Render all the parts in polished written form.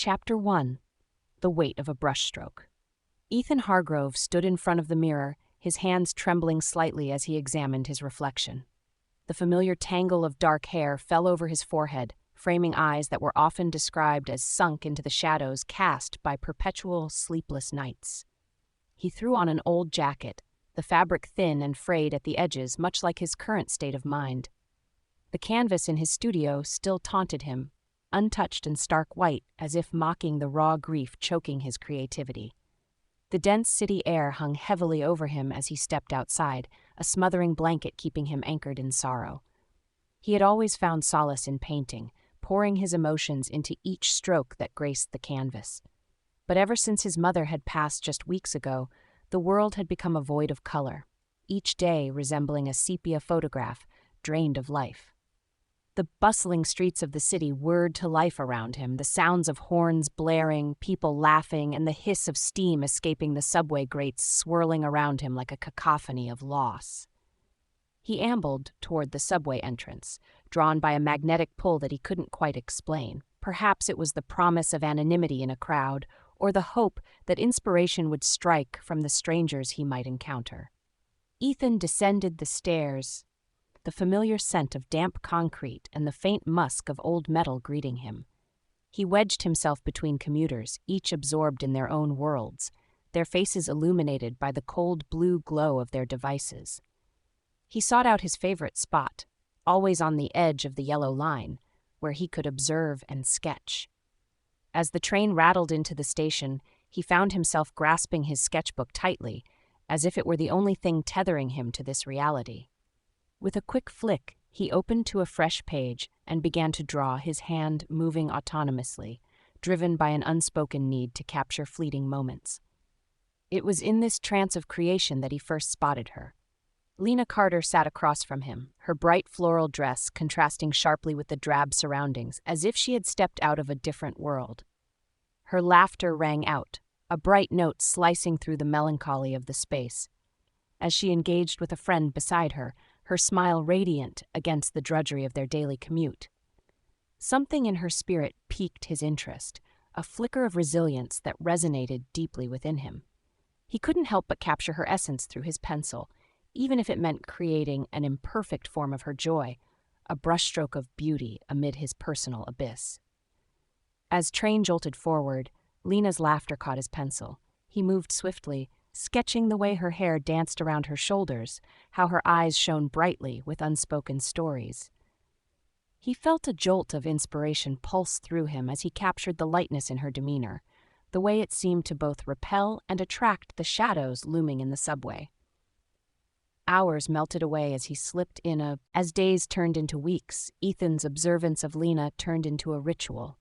Chapter 1. The Weight of a Brushstroke. Ethan Hargrove stood in front of the mirror, his hands trembling slightly as he examined his reflection. The familiar tangle of dark hair fell over his forehead, framing eyes that were often described as sunk into the shadows cast by perpetual sleepless nights. He threw on an old jacket, the fabric thin and frayed at the edges, much like his current state of mind. The canvas in his studio still taunted him, untouched and stark white, as if mocking the raw grief choking his creativity. The dense city air hung heavily over him as he stepped outside, a smothering blanket keeping him anchored in sorrow. He had always found solace in painting, pouring his emotions into each stroke that graced the canvas. But ever since his mother had passed just weeks ago, the world had become a void of color, each day resembling a sepia photograph, drained of life. The bustling streets of the city whirred to life around him, the sounds of horns blaring, people laughing, and the hiss of steam escaping the subway grates swirling around him like a cacophony of loss. He ambled toward the subway entrance, drawn by a magnetic pull that he couldn't quite explain. Perhaps it was the promise of anonymity in a crowd, or the hope that inspiration would strike from the strangers he might encounter. Ethan descended the stairs, the familiar scent of damp concrete and the faint musk of old metal greeting him. He wedged himself between commuters, each absorbed in their own worlds, their faces illuminated by the cold blue glow of their devices. He sought out his favorite spot, always on the edge of the yellow line, where he could observe and sketch. As the train rattled into the station, he found himself grasping his sketchbook tightly, as if it were the only thing tethering him to this reality. With a quick flick, he opened to a fresh page and began to draw, his hand moving autonomously, driven by an unspoken need to capture fleeting moments. It was in this trance of creation that he first spotted her. Lena Carter sat across from him, her bright floral dress contrasting sharply with the drab surroundings, as if she had stepped out of a different world. Her laughter rang out, a bright note slicing through the melancholy of the space. As she engaged with a friend beside her, her smile radiant against the drudgery of their daily commute. Something in her spirit piqued his interest, a flicker of resilience that resonated deeply within him. He couldn't help but capture her essence through his pencil, even if it meant creating an imperfect form of her joy, a brushstroke of beauty amid his personal abyss. As train jolted forward, Lena's laughter caught his pencil. He moved swiftly, sketching the way her hair danced around her shoulders, how her eyes shone brightly with unspoken stories. He felt a jolt of inspiration pulse through him as he captured the lightness in her demeanor, the way it seemed to both repel and attract the shadows looming in the subway. Hours melted away as he slipped in As days turned into weeks, Ethan's observance of Lena turned into a ritual.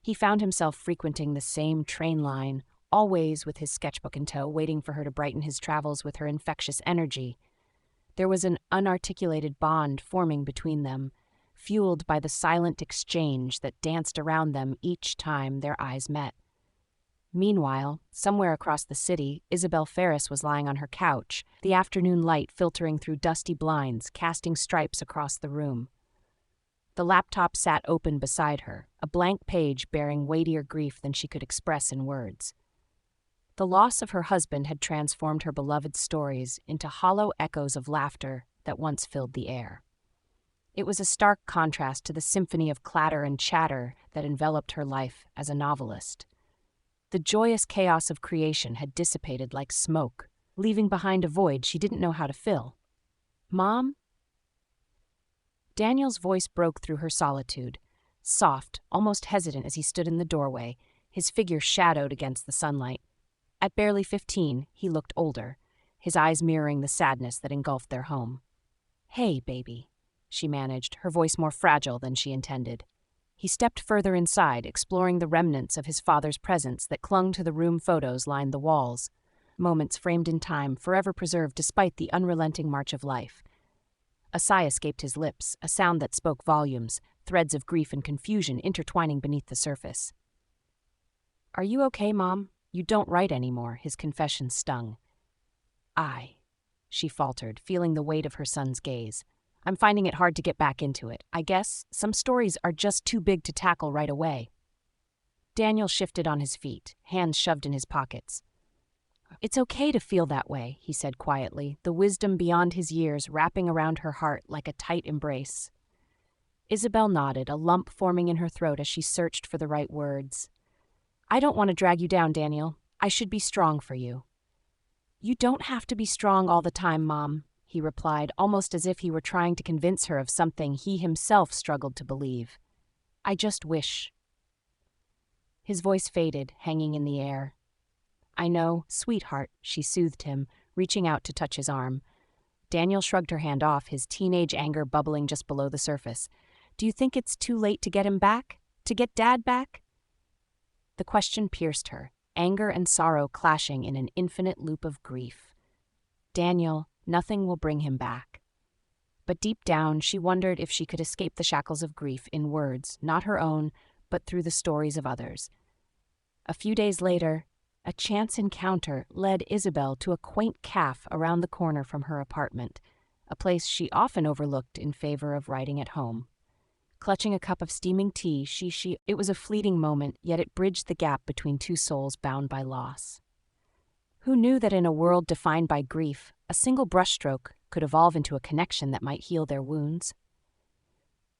He found himself frequenting the same train line, always with his sketchbook in tow, waiting for her to brighten his travels with her infectious energy. There was an unarticulated bond forming between them, fueled by the silent exchange that danced around them each time their eyes met. Meanwhile, somewhere across the city, Isabel Ferris was lying on her couch, the afternoon light filtering through dusty blinds, casting stripes across the room. The laptop sat open beside her, a blank page bearing weightier grief than she could express in words. The loss of her husband had transformed her beloved stories into hollow echoes of laughter that once filled the air. It was a stark contrast to the symphony of clatter and chatter that enveloped her life as a novelist. The joyous chaos of creation had dissipated like smoke, leaving behind a void she didn't know how to fill. "Mom?" Daniel's voice broke through her solitude, soft, almost hesitant as he stood in the doorway, his figure shadowed against the sunlight. At barely 15, he looked older, his eyes mirroring the sadness that engulfed their home. "Hey, baby," she managed, her voice more fragile than she intended. He stepped further inside, exploring the remnants of his father's presence that clung to the room photos lined the walls, moments framed in time, forever preserved despite the unrelenting march of life. A sigh escaped his lips, a sound that spoke volumes, threads of grief and confusion intertwining beneath the surface. "Are you okay, Mom? You don't write anymore," his confession stung. She faltered, feeling the weight of her son's gaze. "I'm finding it hard to get back into it. I guess some stories are just too big to tackle right away." Daniel shifted on his feet, hands shoved in his pockets. "It's okay to feel that way," he said quietly, the wisdom beyond his years wrapping around her heart like a tight embrace. Isabel nodded, a lump forming in her throat as she searched for the right words. "I don't want to drag you down, Daniel. I should be strong for you." "You don't have to be strong all the time, Mom," he replied, almost as if he were trying to convince her of something he himself struggled to believe. "I just wish." His voice faded, hanging in the air. "I know, sweetheart," she soothed him, reaching out to touch his arm. Daniel shrugged her hand off, his teenage anger bubbling just below the surface. "Do you think it's too late to get him back? To get Dad back?" The question pierced her, anger and sorrow clashing in an infinite loop of grief. Daniel, nothing will bring him back. But deep down, she wondered if she could escape the shackles of grief in words, not her own, but through the stories of others. A few days later, a chance encounter led Isabel to a quaint cafe around the corner from her apartment, a place she often overlooked in favor of writing at home. Clutching a cup of steaming tea, it was a fleeting moment, yet it bridged the gap between two souls bound by loss. Who knew that in a world defined by grief, a single brushstroke could evolve into a connection that might heal their wounds?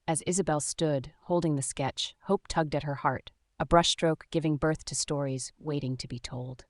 As Isabel stood, holding the sketch, hope tugged at her heart, a brushstroke giving birth to stories waiting to be told.